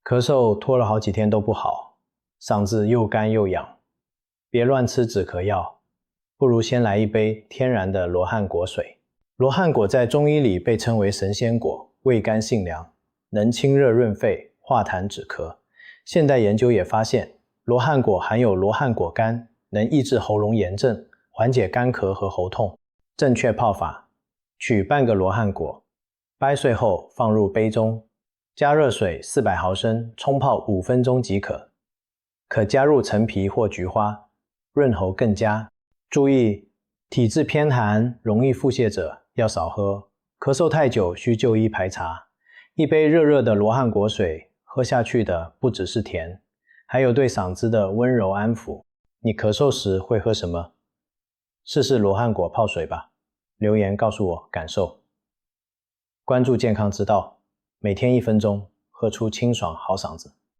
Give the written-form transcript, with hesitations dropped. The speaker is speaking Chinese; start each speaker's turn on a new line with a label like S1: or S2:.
S1: 咳嗽拖了好几天都不好，嗓子又干又痒，别乱吃止咳药，不如先来一杯天然的罗汉果水。罗汉果在中医里被称为神仙果，味甘性凉，能清热润肺、化痰止咳。现代研究也发现，罗汉果含有罗汉果苷，能抑制喉咙炎症，缓解干咳和喉痛。正确泡法：取半个罗汉果，掰碎后放入杯中，加热水400毫升，冲泡5分钟即可。可加入陈皮或菊花，润喉更佳。注意，体质偏寒、容易腹泻者要少喝，咳嗽太久需就医排查。一杯热热的罗汉果水，喝下去的不只是甜，还有对嗓子的温柔安抚。你咳嗽时会喝什么？试试罗汉果泡水吧，留言告诉我感受。关注健康之道，每天1分钟，喝出清爽好嗓子。